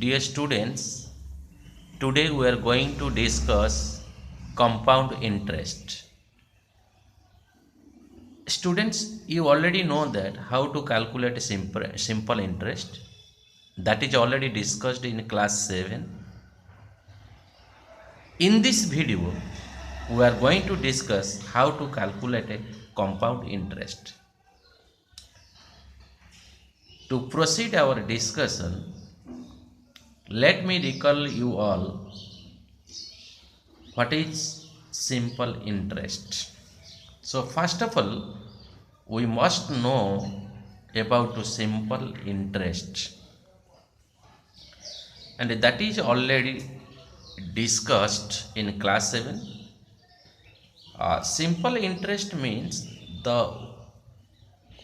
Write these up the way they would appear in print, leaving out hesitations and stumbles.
Dear students, today we are going to discuss compound interest. Students, you already know that how to calculate a simple interest. That is already discussed in class 7. In this video, we are going to discuss how to calculate a compound interest. To proceed our discussion, let me recall you all what is simple interest. So first of all, we must know about the simple interest, and that is already discussed in class 7. Simple interest means the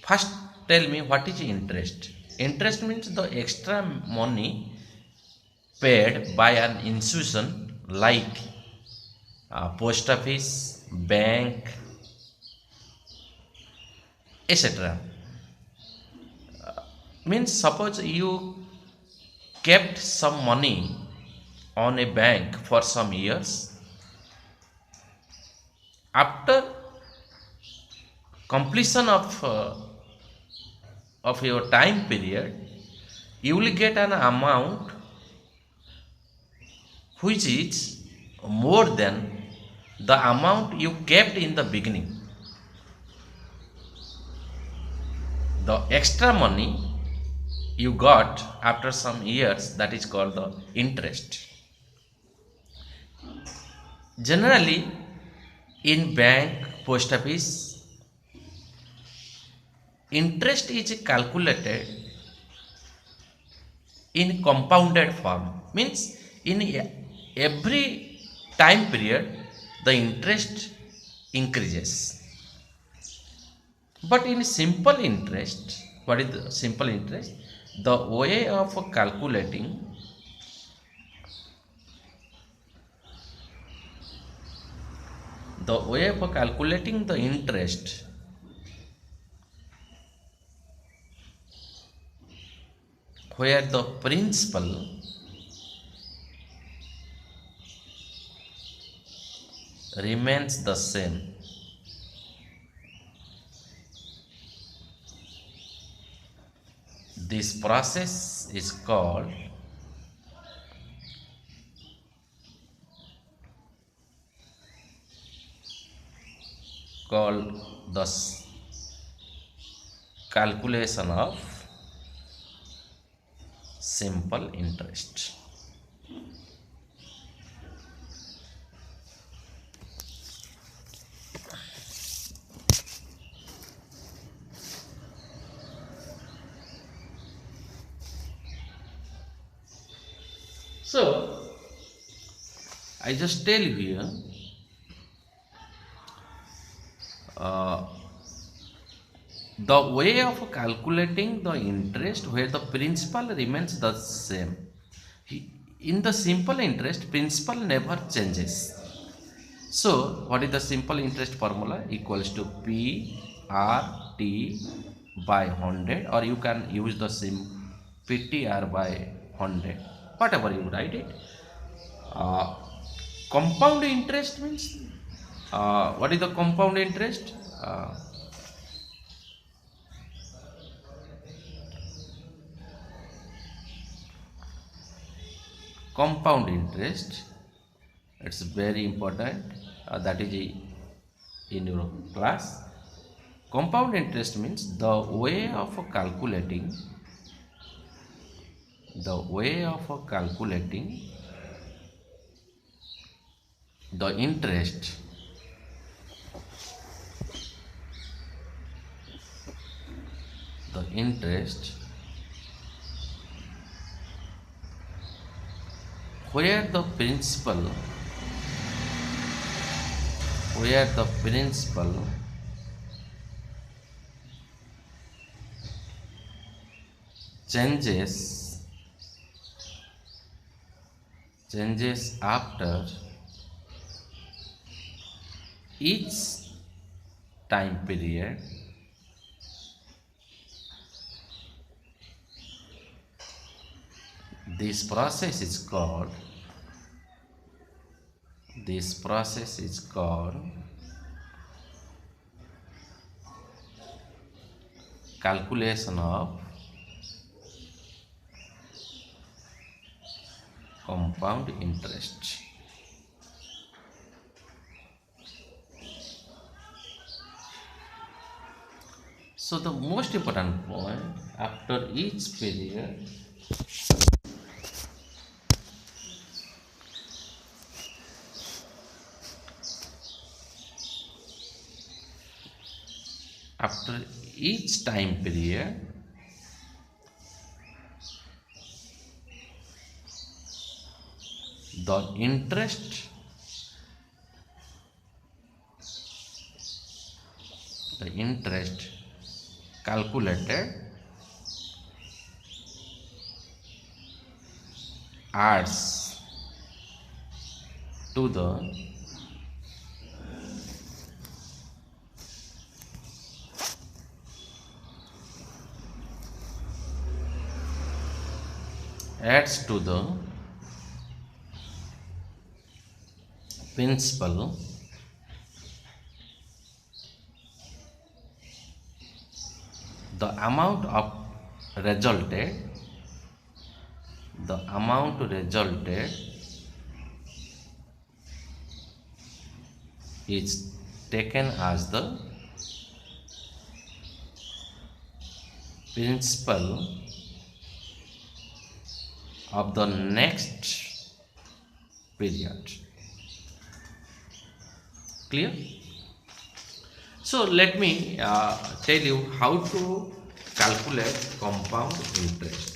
first tell me what is interest. Interest means the extra money paid by an institution like post office, bank, etc. Means suppose you kept some money on a bank for some years. After completion of your time period, you will get an amount which is more than the amount you kept in the beginning. The extra money you got after some years, that is called the interest. Generally in bank, post office, interest is calculated in compounded form. Means in every time period the interest increases. But in simple interest, what is the simple interest? The way of calculating the interest where the principal remains the same. This process is called the calculation of simple interest. So I just tell you here, the way of calculating the interest where the principal remains the same. In the simple interest, principal never changes. So what is the simple interest formula? Equals to PRT by 100, or you can use the same PTR by 100, whatever you write it. Compound interest means, what is the compound interest? Compound interest, it's very important, that is in your class. Compound interest means the way of calculating the interest where the principal changes after each time period this process is called calculation of compound interest. So the most important point, after each period, after each time period, the interest calculated adds to the principal the amount resulted is taken as the principal of the next period. Clear? So let me tell you how to calculate compound interest.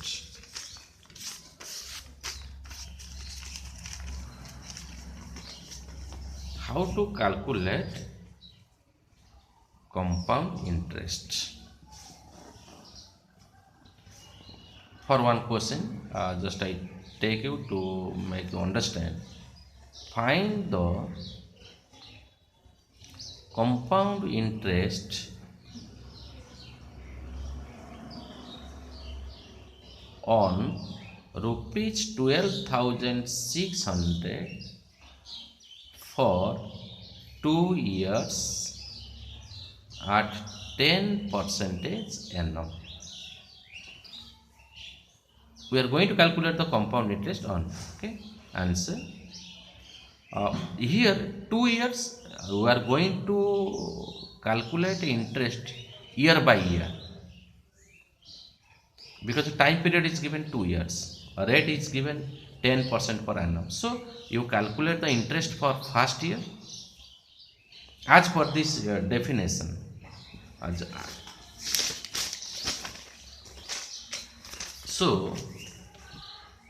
How to calculate compound interest? For one question, just I take you to make you understand. Find the compound interest on rupees 12,600 for 2 years at 10% annum. We are going to calculate the compound interest on. Okay, answer. Here 2 years we are going to calculate interest year by year, because the time period is given 2 years, a rate is given 10% per annum. So you calculate the interest for first year as per this definition. So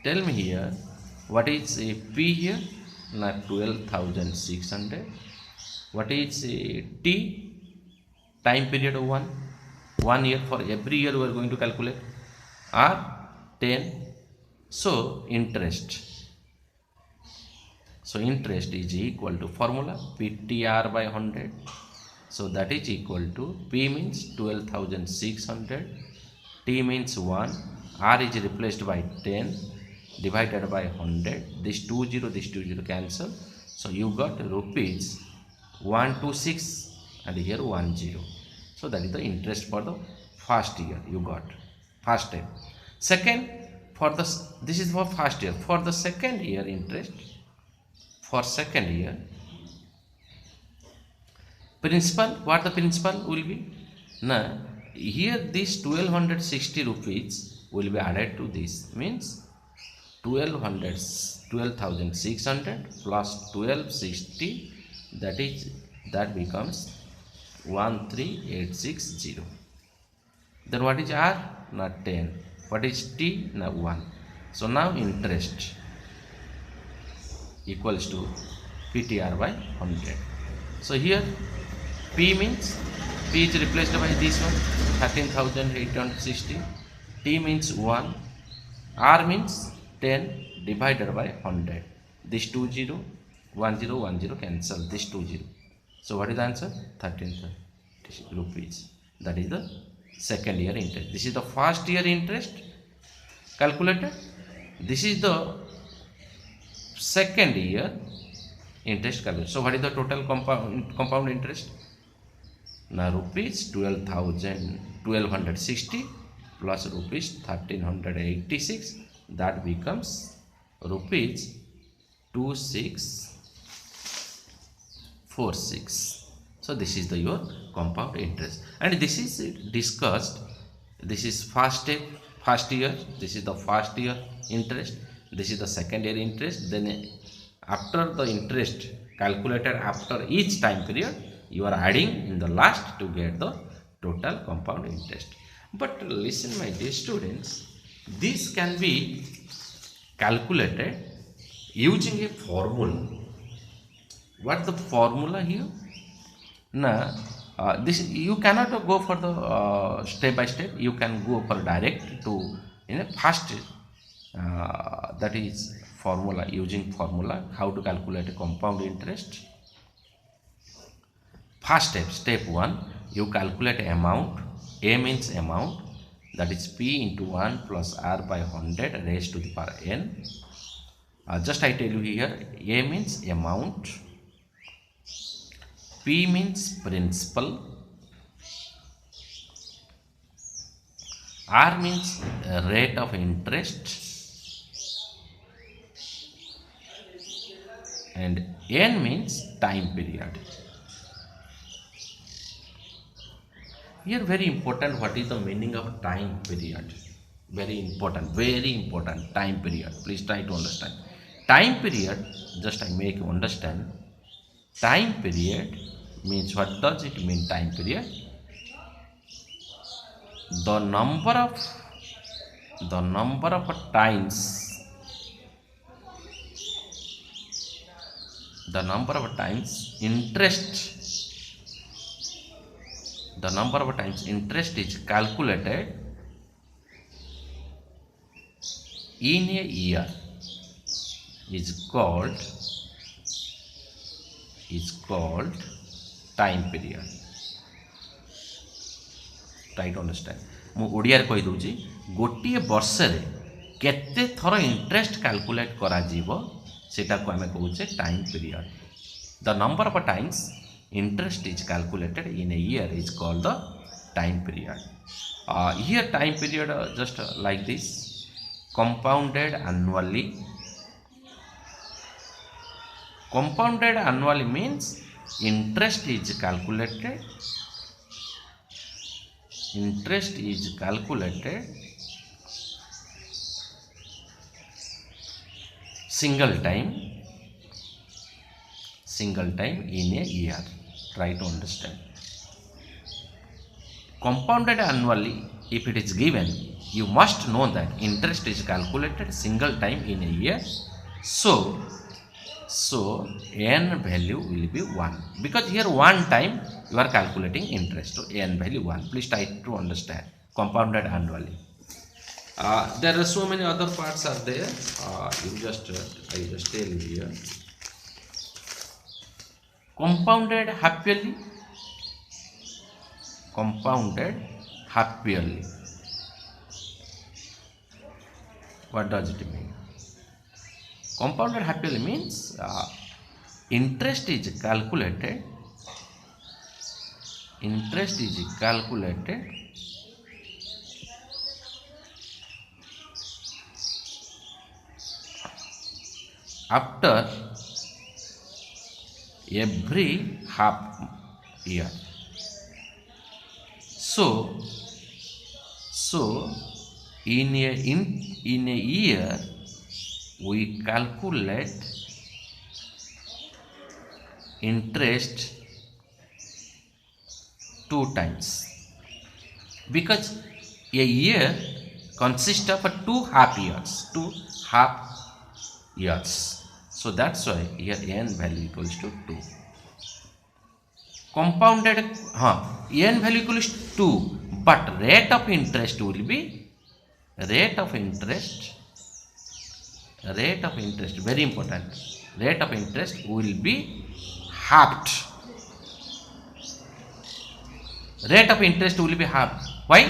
tell me here, what is a P here? Not 12,600. What is a T? Time period of 1 year. For every year we are going to calculate. R 10. So interest. So interest is equal to formula PTR by 100. So that is equal to P means 12,600. T means 1. R is replaced by 10 divided by 100. This 20, this 20 cancel. So you got rupees 126 and here 10. So that is the interest for the first year you got. First time. Second, for the this is for first year. For the second year interest, for second year, principal, what the principal will be? Now here this 1260 rupees will be added to this, means 12,600 plus 1260, that becomes 13,860. Then what is R? Not 10. What is T? Not 1. So now interest equals to PTR by 100. So here P means P is replaced by this one, 13,860. T means 1. R means 10 divided by 100. This 20, 10, 10 cancel. This 20. So what is the answer? 13 rupees. That is the second year interest. This is the first year interest calculated. This is the second year interest calculation. So what is the total compound interest? Now rupees 1260 plus rupees 1386, that becomes rupees 2646. So this is your compound interest, and this is discussed. This is first year, this is the first year interest, this is the second year interest. Then after the interest calculated after each time period, you are adding in the last to get the total compound interest. But listen, my dear students, this can be calculated using a formula. What the formula here? Now this you cannot go for the step by step. You can go for direct to in a fast that is formula, using formula how to calculate a compound interest. First step 1, you calculate amount. A means amount, that is P into 1 plus R by 100 raised to the power n. Just I tell you here, A means amount, P means principal, R means rate of interest, and N means time period. Here very important, what is the meaning of time period? Very important time period. Please try to understand. Time period, just I make you understand. Time period means, what does it mean time period? The number of times interest is calculated in a year is called time period. Try to understand. मु ओडिया कहि दोची, गोटे वर्ष रे केते थर interest calculate करा जीवो सेटा को हमें कहूचे time period. The number of times interest is calculated in a year is called the time period. Here time period just like this, compounded annually. Compounded annually means interest is calculated single time in a year. Try to understand. Compounded annually, if it is given, you must know that interest is calculated single time in a year. So n value will be 1, because here one time you are calculating interest, so n value 1. Please try to understand compounded annually. There are so many other parts are there. I just tell you here. Compounded half yearly. What does it mean? Compounded half yearly means interest is calculated after every half year. So in a year we calculate interest 2 times, because a year consists of 2 half years. So that's why here n value equals to 2. Compounded n value equals to 2, but rate of interest will be very important. Rate of interest will be halved. Why?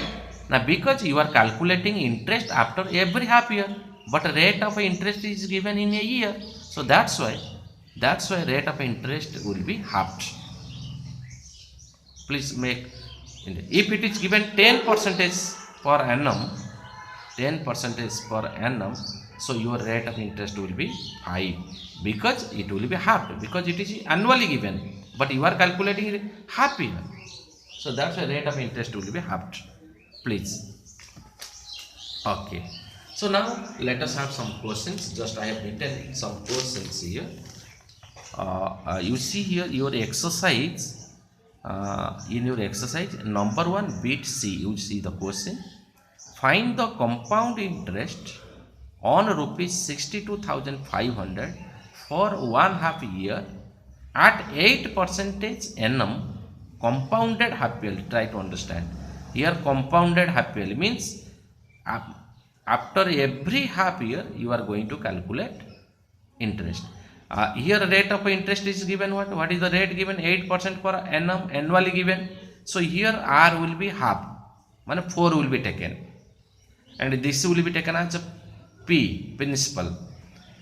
Now because you are calculating interest after every half year. but rate of interest is given in a year, so that's why rate of interest will be halved. Please make, if it is given 10% per annum, 10% per annum, so your rate of interest will be 5, because it will be halved, because it is annually given, but you are calculating it half year, so that's why rate of interest will be halved. Please. Okay, so now let us have some questions. Just I have written some questions here. You see here your exercise. In your exercise number 1 bit C, you see the question. Find the compound interest on rupees 62,500 for 1/2 year at 8% annum compounded half yearly. Try to understand here. Compounded half yearly means after every half year you are going to calculate interest. Here rate of interest is given. What is the rate given? 8% per annum, annually given. So here R will be half, mean 4 will be taken, and this will be taken as a P, principal,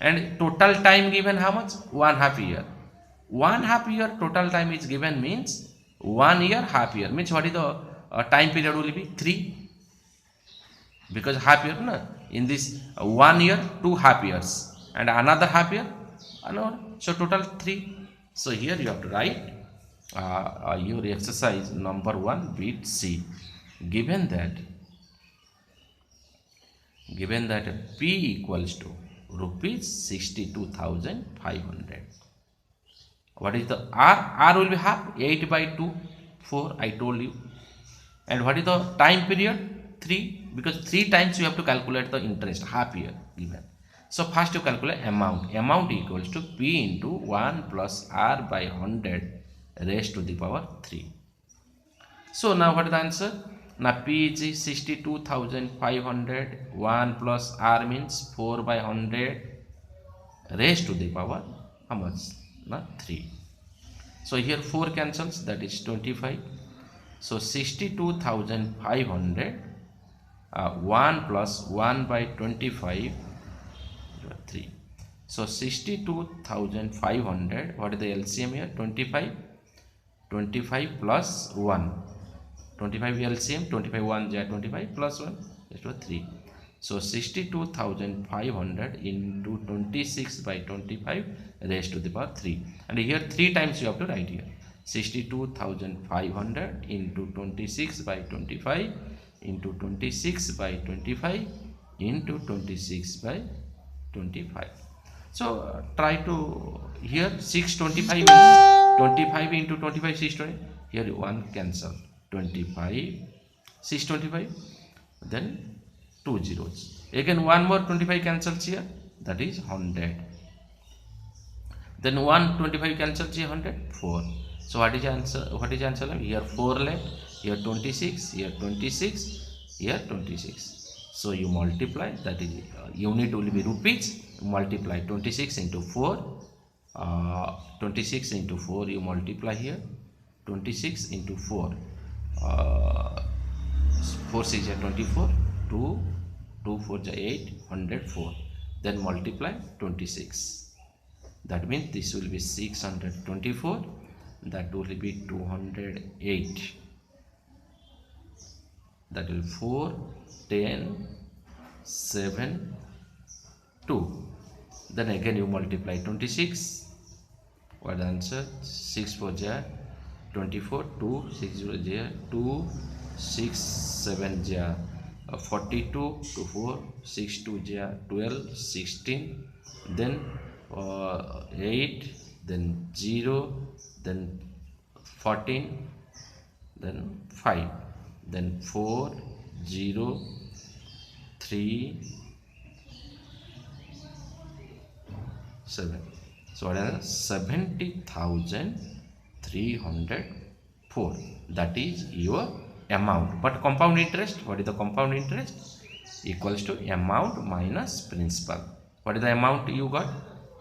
and total time given how much? 1/2 year. 1/2 year total time is given, means 1 year half year, means what is the time period will be 3, because half year, no? In this 1 year 2 half years and another half year another, so total 3. So here you have to write your exercise number 1 bit C. Given that P equals to rupees 62,500, what is the R? R will be half, 8 by 2, 4, I told you. And what is the time period? 3, because 3 times you have to calculate the interest, half year given. So first you calculate amount. Amount equals to P into 1 plus R by 100 raised to the power 3. So now what is the answer? Now P is 62,500, 1 plus R means 4 by 100 raised to the power how much? Now 3. So here 4 cancels, that is 25. So 62,500 1 plus 1 by 25, 3. So 62,500, what is the LCM here? 25 plus 1, 25 LCM, 25 1 25 plus 1 is 3. So 62,500 into 26 by 25 raised to the power 3, and here 3 times you have to write here. 62,500 into 26 by 25 into 26 by 25 into 26 by 25. So try to, here 625 means 25 into 25, 620, here 1 cancel, 25, 625, then 2 zeros, again 1 more 25 cancels here, that is 100, then 125 cancels here, 100, 4. So what is answer? What is answer? Here 4 left, here 26, here 26, here 26. So you multiply, that is unit will be rupees, multiply 26 into 4, 26 into 4 you multiply here, 26 into 4, 4 6 are 24, 2 4 are 8, 104, then multiply 26, that means this will be 624, that will be 208, that will 4 10 7 2, then again you multiply 26, what the answer? 6 4 jar 24, 2 6 0 jar 2 6 7 jar 42, 2 4 6 2 jar 12, 16, then 8, then 0, then 14, then 5, then 4 0 3 7. So what is 70,304, that is your amount. But compound interest, what is the compound interest? Equals to amount minus principal. What is the amount you got?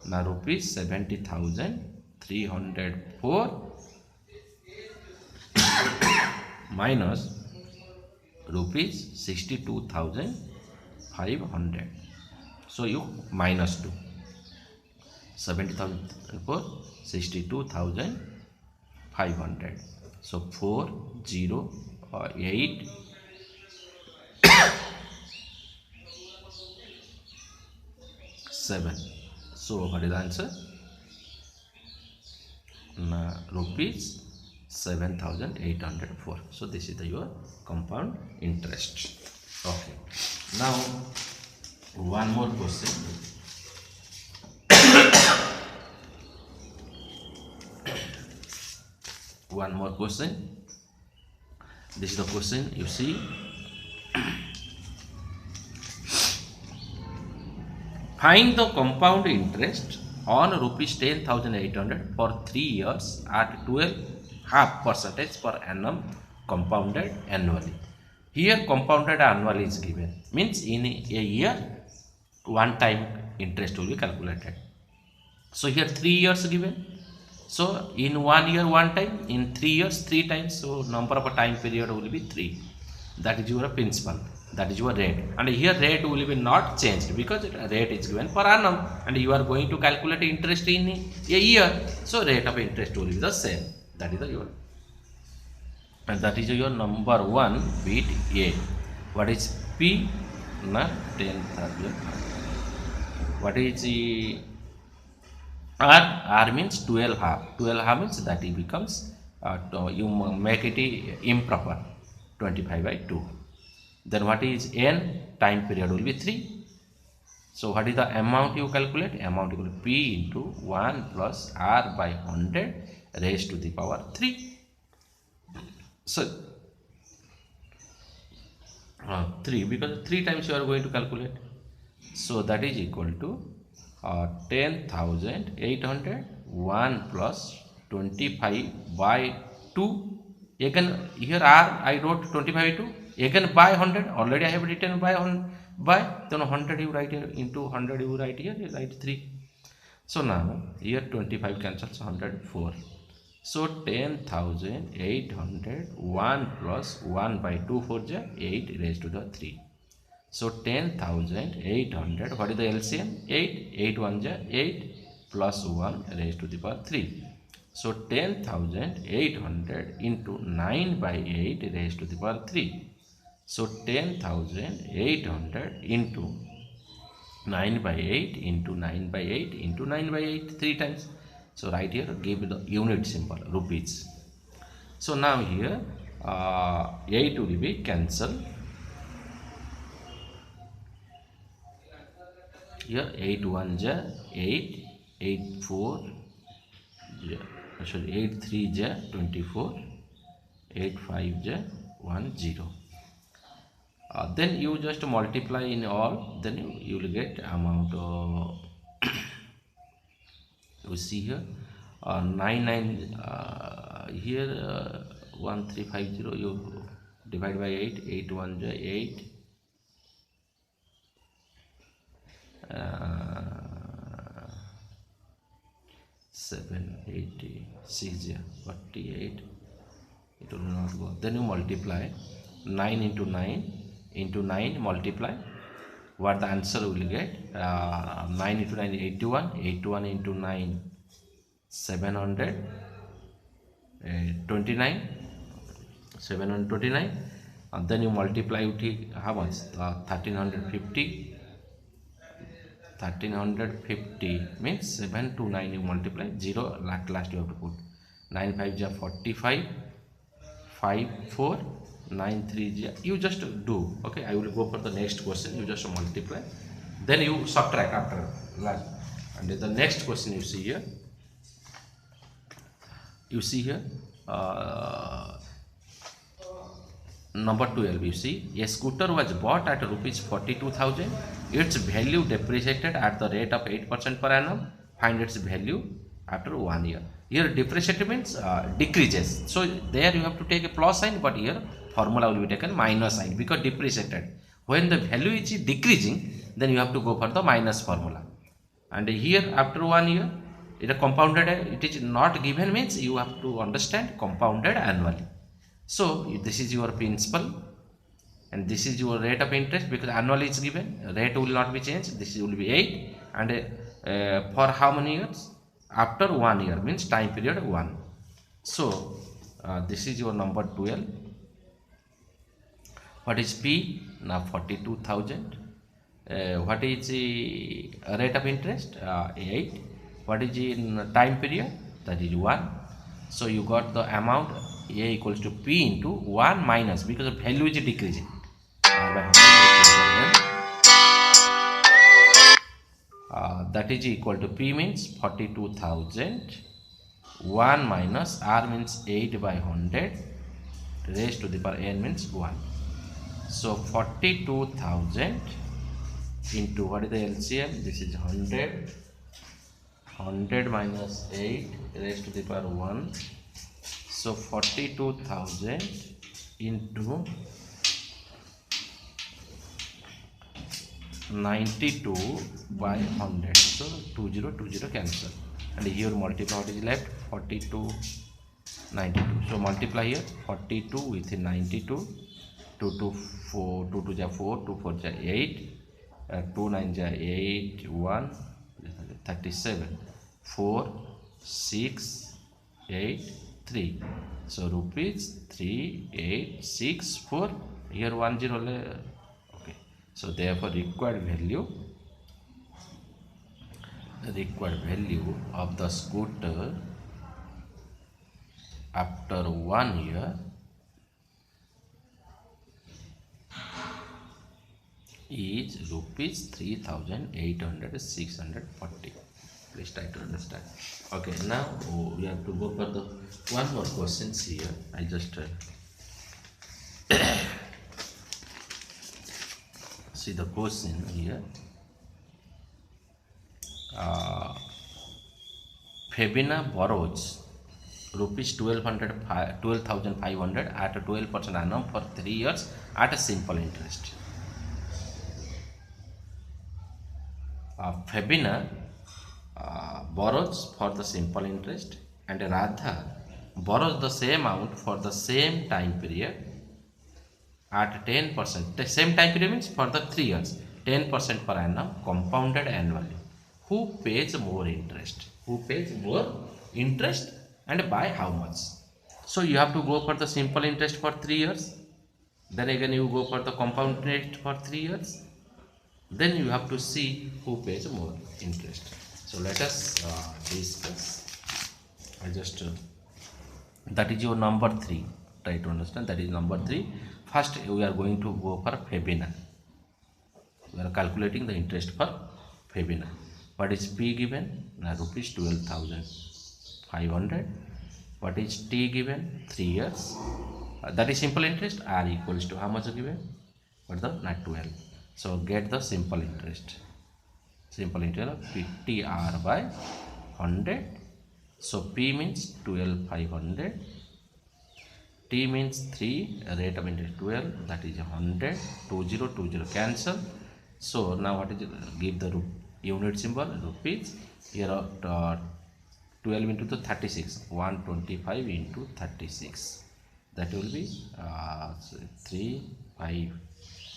Now rupees 70,304 minus rupees 62,500. So you minus 2. 70,000 for 62,500. So 4 0 8 7. So what is the answer? Rupees 7,804. So this is your compound interest. Okay. Now one more question. One more question. This is the question. You see, find the compound interest on rupees 10,800 for 3 years at 12.5% per annum compounded annually. Here compounded annually is given, means in a year one time interest will be calculated. So here 3 years given. So in 1 year one time, in 3 years 3 times. So number of a time period will be 3. That is your principal. That is your rate. And here rate will be not changed because rate is given per annum, and you are going to calculate interest in a year. So rate of interest will be the same. That is your, and that is your number 1 bit A. What is P? 10,000. What is the R? R means 12.5. 12.5 means that it becomes you make it improper, 25/2. Then what is N? Time period will be 3. So what is the amount you calculate? Amount equal to P into 1 plus R by 100 raised to the power 3. So 3, because 3 times you are going to calculate. So that is equal to 10,800 1 plus 25/2. Again here R I wrote 25/2. Again by 100. Already I have written by then 100 you write here, into 100 you write here, you write 3. So now here 25 cancels, 104. So 10,800 1 plus 1 by 2 4 8 raised to the 3. So 10,800, what is the LCM? 8. 8 1 8 plus 1 raised to the power 3. So 10,800 into 9 by 8 raised to the power 3. So 10,800 into 9 by 8 into 9 by 8 into 9 by 8 3 times. So right here give the unit symbol, rupees. So now here 8 will be cancelled. Here 8 1 8, 8 4 sorry 8 3 24, 8 5 1 0. Then you just multiply in all, then you will get amount of you see here 99 here 1350, you divide by 8, 8 1 8 786 48. It will not go. Then you multiply 9 into 9 into 9 multiply. What the answer will get? 9 into 9 81, 81 into 9 729, 729, and then you multiply with how much? 1350. 1350 means 7 to 9 you multiply, 0 last you have to put. 9 5 45, 5 4 9 3 you just do. Okay, I will go for the next question. You just multiply, then you subtract after that. And the next question you see here, number 12, you see a scooter was bought at rupees 42,000. Its value depreciated at the rate of 8% per annum. Find its value after 1 year. Here depreciated means decreases. So there you have to take a plus sign, but here formula will be taken minus sign because depreciated. When the value is decreasing, then you have to go for the minus formula. And here after 1 year, it is compounded. It is not given means you have to understand compounded annually. So this is your principal, and this is your rate of interest because annual is given, rate will not be changed. This will be 8, and for how many years? After 1 year, means time period 1. So this is your number 12. What is P? Now 42,000. What is the rate of interest? 8. What is the time period? That is 1. So you got the amount A equals to P into 1 minus, because the value is decreasing. That is equal to P means 42,000. 1 minus R means 8 by 100 raised to the power n means 1. So 42,000 into what is the LCM? This is 100. 100 minus 8 raised to the power 1. So 42,000 into 92 by 100. So 20 cancel, and here multiply what is left, 42, 92. So multiply here 42 with 92. 2 to 4, 2 to ja 4, 2 4 ja 8, 2 9 ja 8, 1 37, 4 6 8 3. So rupees 3864. Here 1 0. Okay. So therefore required value of the scooter after 1 year is rupees 3,800,640. Please try to understand. Okay, now we have to go for the one more questions here. I just see the question here. Febina borrows rupees 12,500 at a 12% annum for 3 years at a simple interest. Febina borrows for the simple interest, and Radha borrows the same amount for the same time period at 10%. The same time period means for the 3 years, 10% per annum compounded annually. Who pays more interest? Who pays more interest, and by how much? So you have to go for the simple interest for 3 years. Then again you go for the compound interest for 3 years. Then you have to see who pays more interest. So let us discuss. I just that is your number 3. Try to understand. That is number 3. First we are going to go for Febina. We are calculating the interest for Febina. What is P given? Rupees 12,500. What is T given? 3 years. That is simple interest. R equals to how much given? What the? Not 12. So get the simple interest. Simple interest of 50R by 100. So P means 12,500. T means 3. Rate of interest 12. That is 100. 20 cancel. So now what is it? Give the unit symbol rupees. Here 12 into the 36. 125 into 36. That will be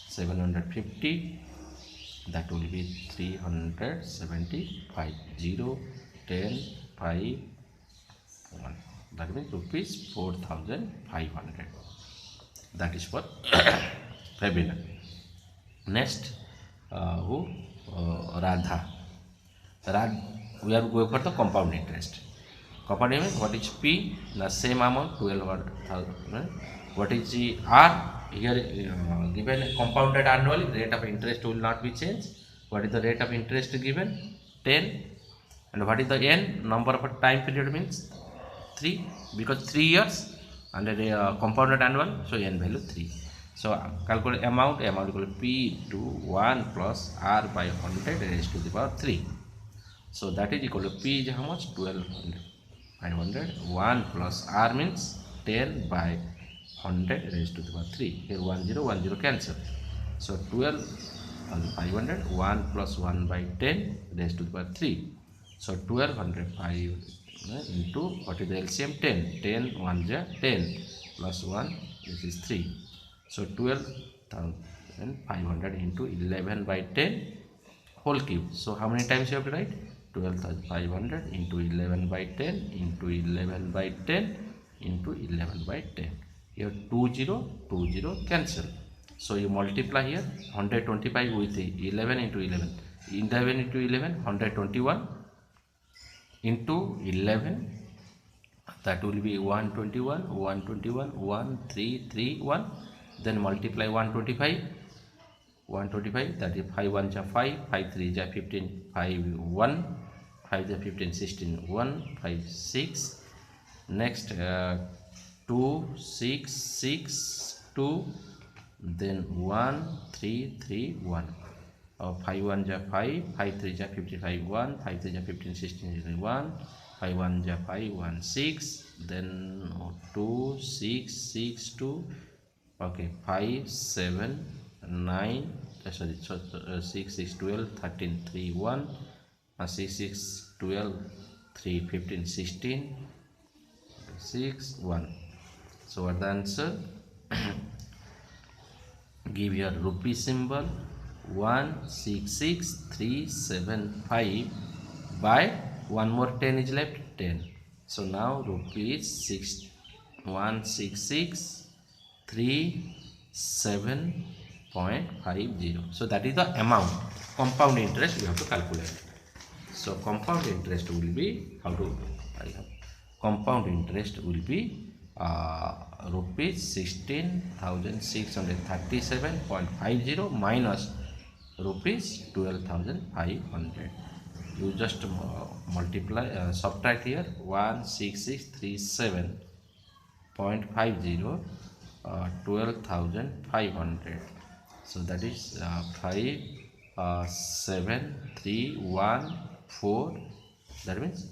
750. That will be 375. 0 10 5 1. That means rupees 4,500. That is for Febina. Next, Radha. We are going for the compound interest. Compound interest, what is P? The same amount, 12,000. What is the R? Here given compounded annually, rate of interest will not be changed. What is the rate of interest given? 10. And what is the N? Number of time period means 3, because 3 years and compounded annual, so N value 3. So calculate amount equal to P to 1 plus R by 100 raised to the power 3. So that is equal to P is how much? 12,500. 1 plus R means 10 by 100 raised to the power 3. Here 10 cancel. So 12,500. 1 plus 1 by 10 raised to the power 3. So 12,500 into what is the LCM? 10. 10 1 ja 10 plus 1, this is 3. So 12 12,500 into 11 by 10 whole cube. So how many times you have to write? 12,500 into 11 by 10 into 11 by 10 into 11 by 10. Here 20 cancel. So you multiply here 125 with 11 into 11. 11 into 11, 121 into 11. That will be 121, 121, 1331. Then multiply 125. 125, that is 5 1 ja 5, 5 3 ja 15, 5 1, 5 ja 15, 16, 1, 5 6. Next 2 6 6 2, then 1 3 3 1. 5 1 ja 5, 5 3 ja 55 1, 5 3 ja 15, 16 1, 5 1 ja 5 1 6, then 2 6 6 2. Okay, 5 7 9 sorry 6 6 12 13 3 1, 6 6 12 3 15 16 6 1. So what the answer? Give your rupee symbol 166375 by one more 10 is left 10. So now rupees 1637.50. So that is the amount. Compound interest you have to calculate. So compound interest will be how to compound interest will be rupees 16,637.50 minus rupees 12,500. You just multiply subtract here 16637.50 12,500. So that is 57314. That means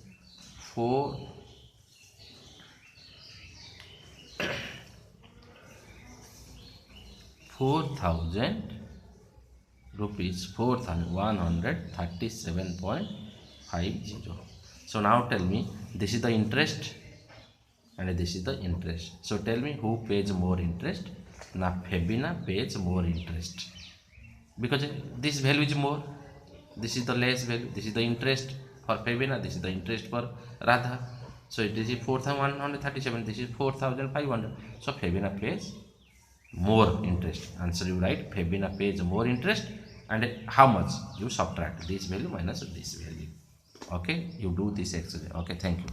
4,000 rupees, 4,137.50. So now tell me, this is the interest and this is the interest. So tell me who pays more interest? Now Febina pays more interest because this value is more. This is the less value. This is the interest for Febina. This is the interest for Radha. So this is 4,137. This is 4,500. So Febina pays more interest. Answer you write. Febina pays more interest, and how much? You subtract this value minus this value. Okay, you do this exercise. Okay, thank you.